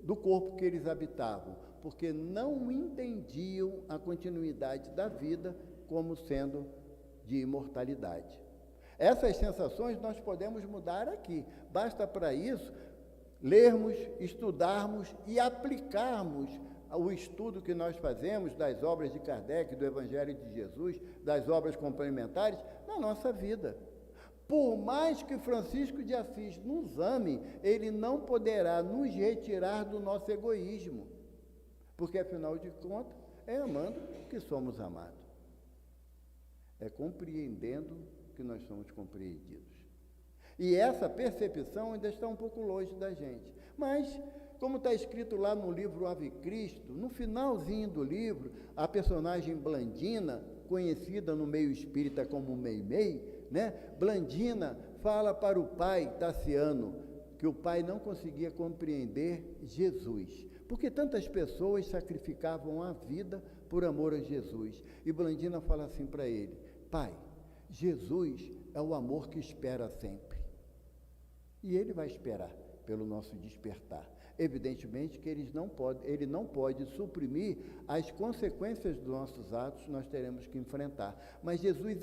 do corpo que eles habitavam, porque não entendiam a continuidade da vida como sendo de imortalidade. Essas sensações nós podemos mudar aqui. Basta para isso lermos, estudarmos e aplicarmos o estudo que nós fazemos das obras de Kardec, do Evangelho de Jesus, das obras complementares, na nossa vida. Por mais que Francisco de Assis nos ame, ele não poderá nos retirar do nosso egoísmo, porque, afinal de contas, é amando que somos amados. É compreendendo que nós somos compreendidos. E essa percepção ainda está um pouco longe da gente. Mas, como está escrito lá no livro Ave Cristo, no finalzinho do livro, a personagem Blandina, conhecida no meio espírita como Meimei, né? Blandina fala para o pai Tassiano que o pai não conseguia compreender Jesus, porque tantas pessoas sacrificavam a vida por amor a Jesus. E Blandina fala assim para ele: pai, Jesus é o amor que espera sempre. E ele vai esperar pelo nosso despertar. Evidentemente que ele não pode suprimir as consequências dos nossos atos, nós teremos que enfrentar. Mas Jesus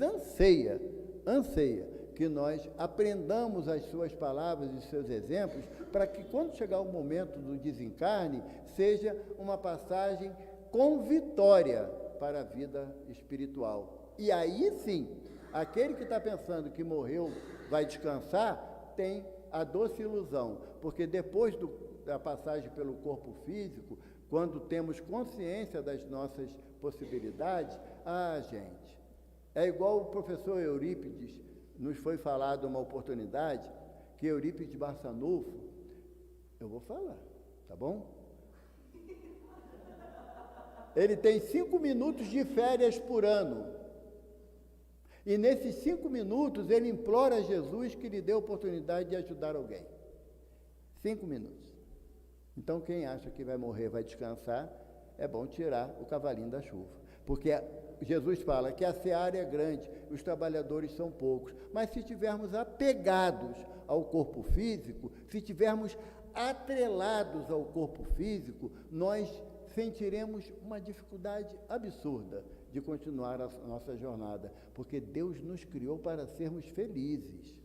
anseia que nós aprendamos as suas palavras e seus exemplos, para que quando chegar o momento do desencarne, seja uma passagem com vitória para a vida espiritual. E aí sim, aquele que está pensando que morreu vai descansar, tem a doce ilusão, porque depois da passagem pelo corpo físico, quando temos consciência das nossas possibilidades, gente, é igual o professor Eurípides, nos foi falado uma oportunidade, que Eurípides Barçanufo, eu vou falar, tá bom? Ele tem 5 minutos de férias por ano. E nesses 5 minutos, ele implora a Jesus que lhe dê a oportunidade de ajudar alguém. 5 minutos. Então, quem acha que vai morrer, vai descansar, é bom tirar o cavalinho da chuva. Porque Jesus fala que a seara é grande, os trabalhadores são poucos. Mas se estivermos apegados ao corpo físico, se estivermos atrelados ao corpo físico, nós sentiremos uma dificuldade absurda de continuar a nossa jornada, porque Deus nos criou para sermos felizes.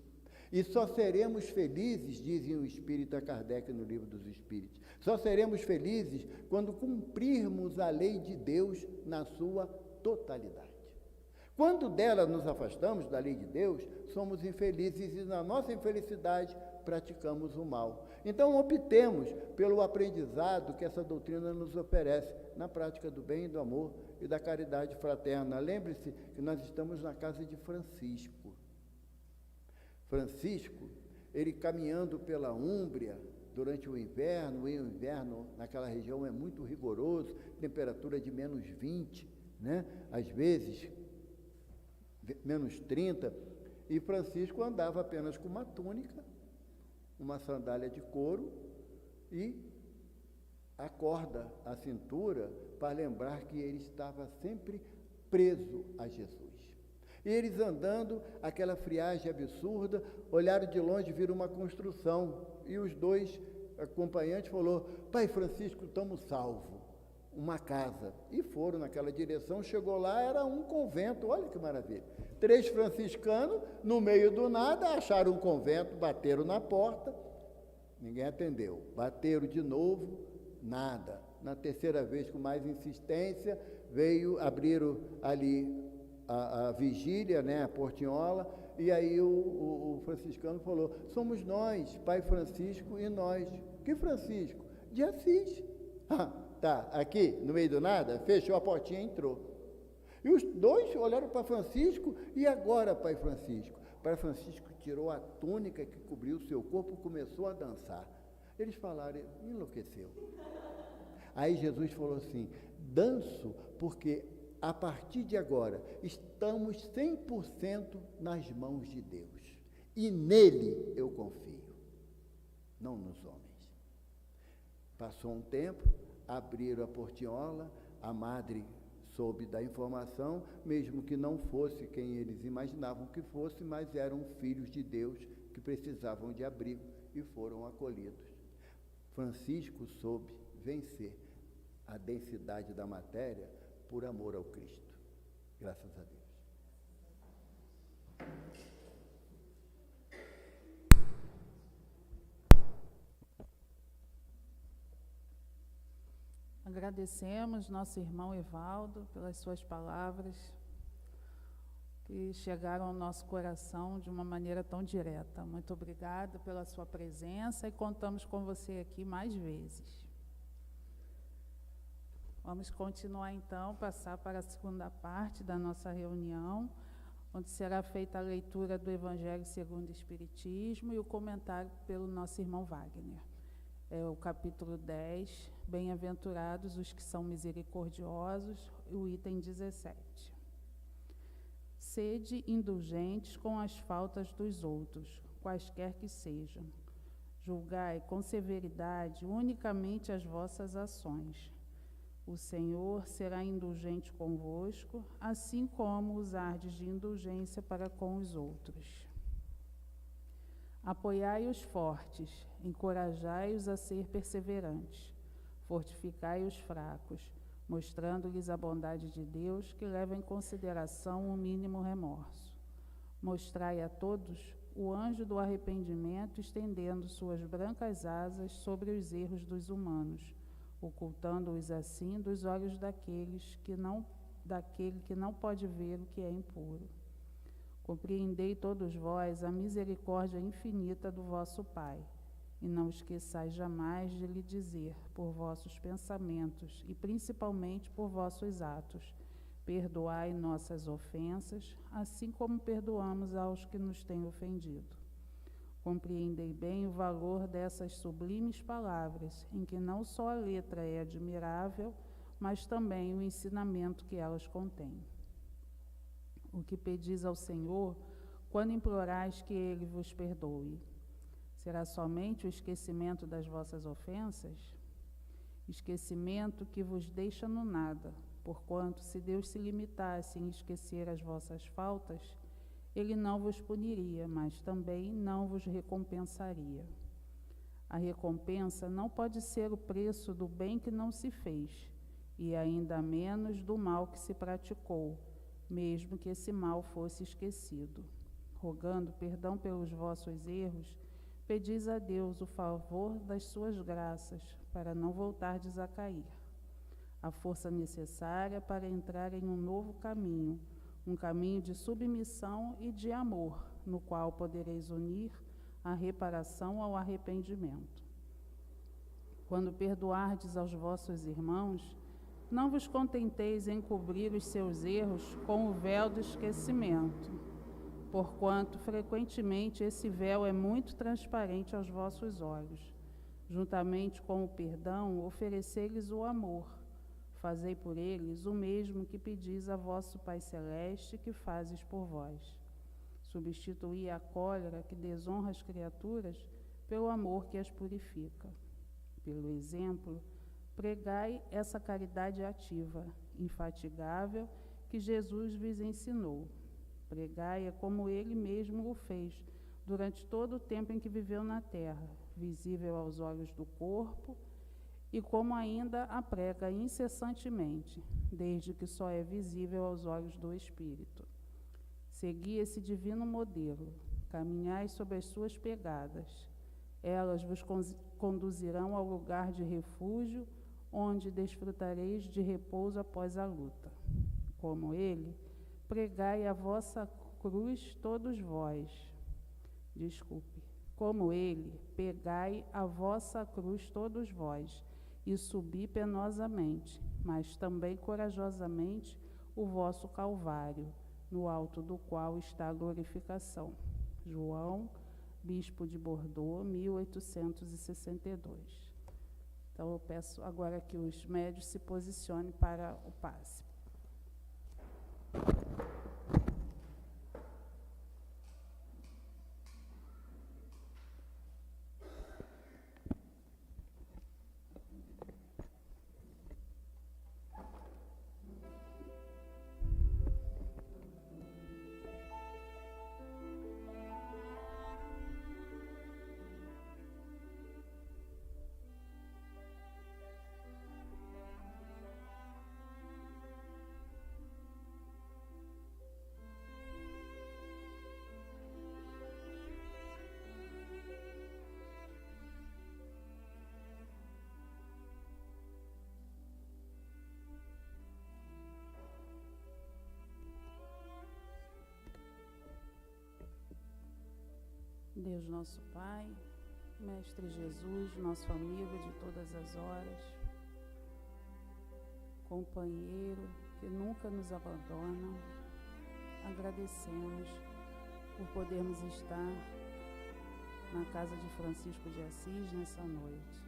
E só seremos felizes, dizem o espírita Kardec no Livro dos Espíritos, só seremos felizes quando cumprirmos a lei de Deus na sua totalidade. Quando dela nos afastamos da lei de Deus, somos infelizes e na nossa infelicidade praticamos o mal. Então optemos pelo aprendizado que essa doutrina nos oferece na prática do bem e do amor e da caridade fraterna. Lembre-se que nós estamos na casa de Francisco. Francisco, ele caminhando pela Úmbria durante o inverno, e o inverno naquela região é muito rigoroso, temperatura de menos 20, né? Às vezes menos 30, e Francisco andava apenas com uma túnica, uma sandália de couro e a corda à cintura, para lembrar que ele estava sempre preso a Jesus. E eles andando, aquela friagem absurda, olharam de longe, viram uma construção, e os dois acompanhantes falaram: pai Francisco, estamos salvos, uma casa. E foram naquela direção, chegou lá, era um convento, olha que maravilha. 3 franciscanos, no meio do nada, acharam um convento, bateram na porta, ninguém atendeu. Bateram de novo, nada. Na terceira vez, com mais insistência, abriram ali a vigília, né, a portinhola, e aí o franciscano falou: somos nós, pai Francisco e nós. Que Francisco? De Assis. Tá, aqui, no meio do nada, fechou a portinha e entrou. E os dois olharam para Francisco: e agora, pai Francisco? Pai Francisco tirou a túnica que cobriu o seu corpo e começou a dançar. Eles falaram: enlouqueceu. Aí Jesus falou assim: danço porque a partir de agora estamos 100% nas mãos de Deus. E nele eu confio, não nos homens. Passou um tempo, abriram a portinhola, a madre soube da informação, mesmo que não fosse quem eles imaginavam que fosse, mas eram filhos de Deus que precisavam de abrigo e foram acolhidos. Francisco soube vencer a densidade da matéria por amor ao Cristo. Graças a Deus. Agradecemos nosso irmão Evaldo pelas suas palavras, que chegaram ao nosso coração de uma maneira tão direta. Muito obrigada pela sua presença e contamos com você aqui mais vezes. Vamos continuar então, passar para a segunda parte da nossa reunião, onde será feita a leitura do Evangelho segundo o Espiritismo e o comentário pelo nosso irmão Wagner. É o capítulo 10, Bem-aventurados os que são misericordiosos, o item 17. Sede indulgentes com as faltas dos outros, quaisquer que sejam. Julgai com severidade unicamente as vossas ações. O Senhor será indulgente convosco, assim como usardes de indulgência para com os outros. Apoiai os fortes, encorajai-os a ser perseverantes, fortificai os fracos, mostrando-lhes a bondade de Deus que leva em consideração o mínimo remorso. Mostrai a todos o anjo do arrependimento estendendo suas brancas asas sobre os erros dos humanos, ocultando-os assim dos olhos daquele que não pode ver o que é impuro. Compreendei todos vós a misericórdia infinita do vosso Pai, e não esqueçais jamais de lhe dizer, por vossos pensamentos e principalmente por vossos atos, perdoai nossas ofensas, assim como perdoamos aos que nos têm ofendido. Compreendei bem o valor dessas sublimes palavras, em que não só a letra é admirável, mas também o ensinamento que elas contêm. O que pedis ao Senhor, quando implorais que Ele vos perdoe? Será somente o esquecimento das vossas ofensas? Esquecimento que vos deixa no nada, porquanto, se Deus se limitasse em esquecer as vossas faltas, Ele não vos puniria, mas também não vos recompensaria. A recompensa não pode ser o preço do bem que não se fez, e ainda menos do mal que se praticou, mesmo que esse mal fosse esquecido. Rogando perdão pelos vossos erros, pedis a Deus o favor das suas graças, para não voltardes a cair. A força necessária para entrar em um novo caminho, um caminho de submissão e de amor, no qual podereis unir a reparação ao arrependimento. Quando perdoardes aos vossos irmãos, não vos contenteis em cobrir os seus erros com o véu do esquecimento, porquanto frequentemente esse véu é muito transparente aos vossos olhos. Juntamente com o perdão, oferecei-lhes o amor. Fazei por eles o mesmo que pedis a vosso Pai Celeste que fazes por vós. Substituí a cólera que desonra as criaturas pelo amor que as purifica. Pelo exemplo, pregai essa caridade ativa, infatigável, que Jesus vos ensinou. Pregai-a como Ele mesmo o fez durante todo o tempo em que viveu na terra, visível aos olhos do corpo, e como ainda a prega incessantemente, desde que só é visível aos olhos do Espírito. Segui esse divino modelo, caminhai sob as suas pegadas. Elas vos conduzirão ao lugar de refúgio, onde desfrutareis de repouso após a luta. Como Ele, pregai a vossa cruz todos vós. Como Ele, pegai a vossa cruz todos vós, e subi penosamente, mas também corajosamente, o vosso Calvário, no alto do qual está a glorificação. João, Bispo de Bordeaux, 1862. Então eu peço agora que os médios se posicionem para o passe. Deus nosso Pai, Mestre Jesus, nosso amigo de todas as horas, companheiro que nunca nos abandona, agradecemos por podermos estar na casa de Francisco de Assis nessa noite.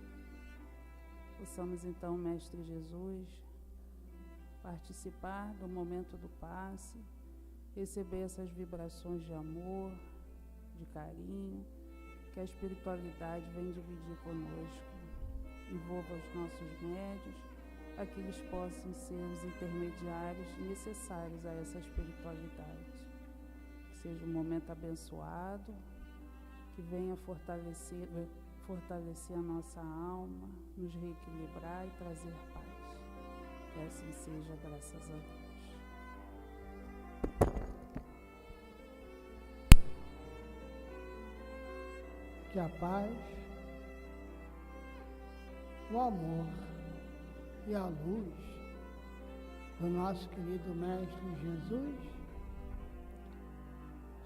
Possamos então, Mestre Jesus, participar do momento do passe, receber essas vibrações de amor, de carinho, que a espiritualidade vem dividir conosco. Envolva os nossos médios, para que eles possam ser os intermediários necessários a essa espiritualidade. Que seja um momento abençoado, que venha fortalecer a nossa alma, nos reequilibrar e trazer paz. Que assim seja, graças a Deus. Que a paz, o amor e a luz do nosso querido Mestre Jesus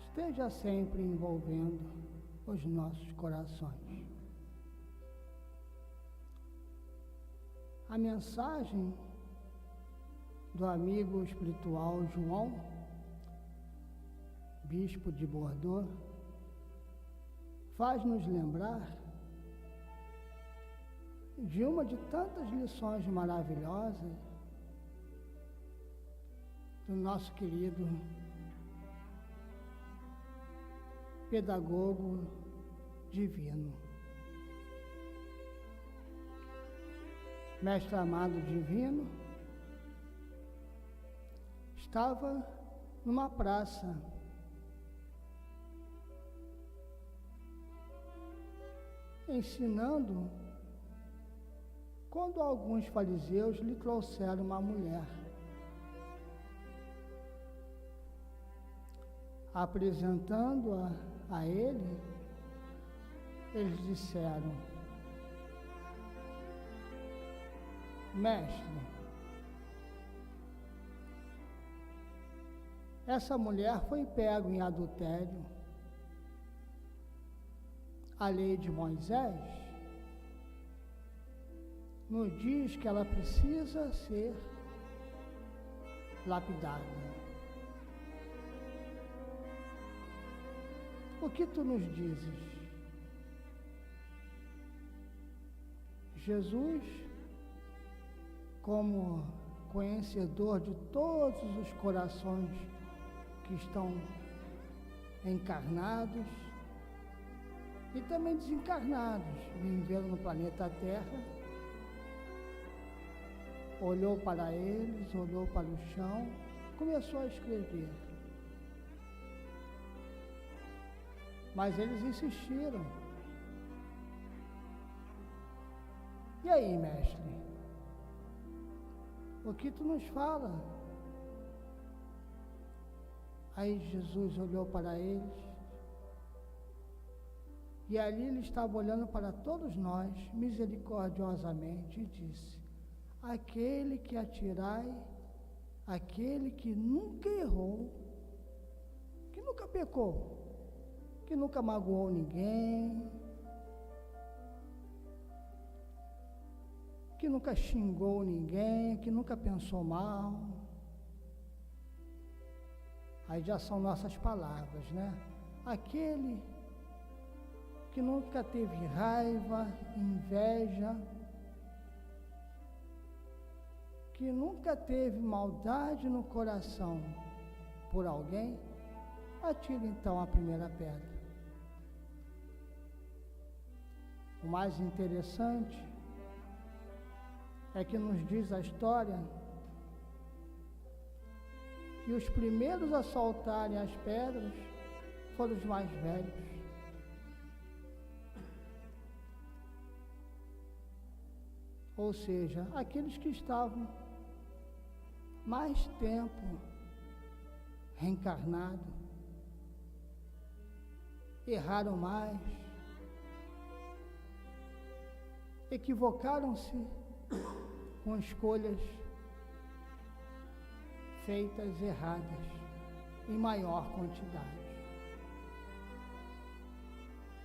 esteja sempre envolvendo os nossos corações. A mensagem do amigo espiritual João, bispo de Bordeaux, faz-nos lembrar de uma de tantas lições maravilhosas do nosso querido pedagogo divino. Mestre amado divino estava numa praça ensinando quando alguns fariseus lhe trouxeram uma mulher, apresentando-a a ele, eles disseram: Mestre, essa mulher foi pega em adultério. A lei de Moisés nos diz que ela precisa ser lapidada. O que tu nos dizes? Jesus, como conhecedor de todos os corações que estão encarnados e também desencarnados, vivendo no planeta Terra, olhou para eles, olhou para o chão, começou a escrever. Mas eles insistiram. E aí, mestre? O que tu nos fala? Aí Jesus olhou para eles, e ali ele estava olhando para todos nós, misericordiosamente, e disse: aquele que atirai, aquele que nunca errou, que nunca pecou, que nunca magoou ninguém, que nunca xingou ninguém, que nunca pensou mal. Aí já são nossas palavras, né? Aquele que nunca teve raiva, inveja, que nunca teve maldade no coração por alguém, atire então a primeira pedra. O mais interessante é que nos diz a história que os primeiros a soltarem as pedras foram os mais velhos. Ou seja, aqueles que estavam mais tempo reencarnados, erraram mais, equivocaram-se com escolhas feitas erradas em maior quantidade.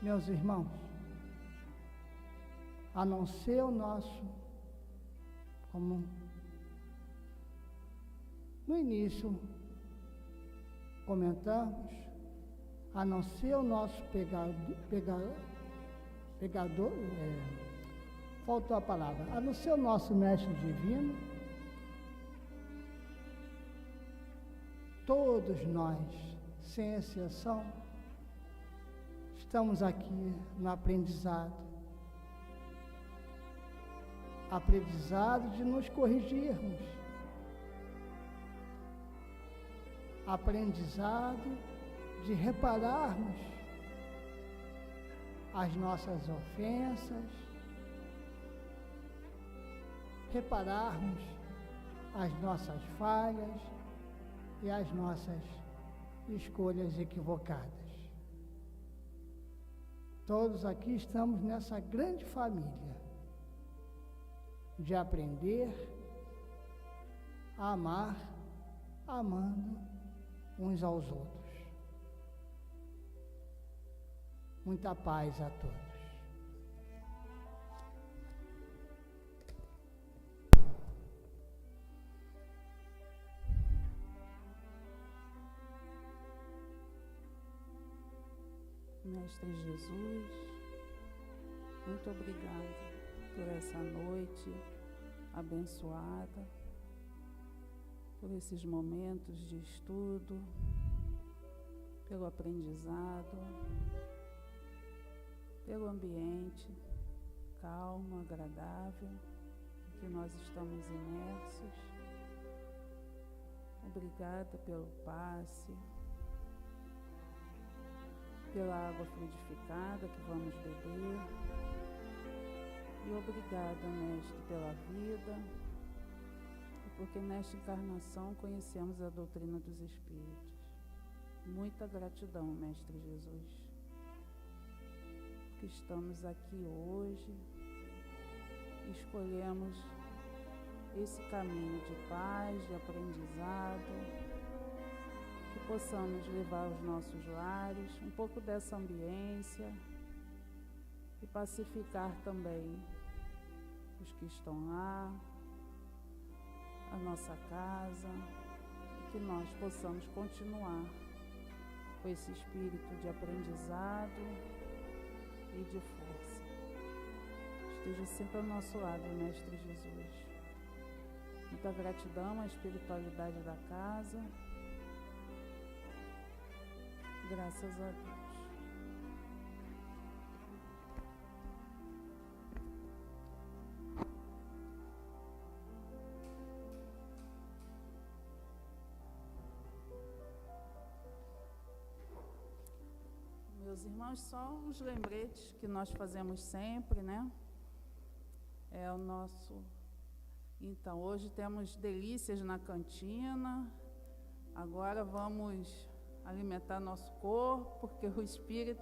Meus irmãos, a não ser o nosso, como no início comentamos, a não ser o nosso pegador, faltou a palavra, a não ser o nosso mestre divino, todos nós, sem exceção, estamos aqui no aprendizado de nos corrigirmos, aprendizado de repararmos as nossas ofensas, repararmos as nossas falhas e as nossas escolhas equivocadas. Todos aqui estamos nessa grande família de aprender a amar, amando uns aos outros. Muita paz a todos. Mestre Jesus, muito obrigada por essa noite abençoada, por esses momentos de estudo, pelo aprendizado, pelo ambiente calmo, agradável, em que nós estamos imersos. Obrigada pelo passe, pela água fluidificada que vamos beber. E obrigada, Mestre, pela vida, e porque nesta encarnação conhecemos a doutrina dos Espíritos. Muita gratidão, Mestre Jesus, que estamos aqui hoje, escolhemos esse caminho de paz, de aprendizado, que possamos levar aos nossos lares um pouco dessa ambiência e pacificar também os que estão lá, a nossa casa, e que nós possamos continuar com esse espírito de aprendizado e de força. Esteja sempre ao nosso lado, Mestre Jesus. Muita gratidão à espiritualidade da casa. Graças a Deus. Meus irmãos, só uns lembretes que nós fazemos sempre, né? É o nosso... Então, hoje temos delícias na cantina. Agora vamos alimentar nosso corpo, porque o espírito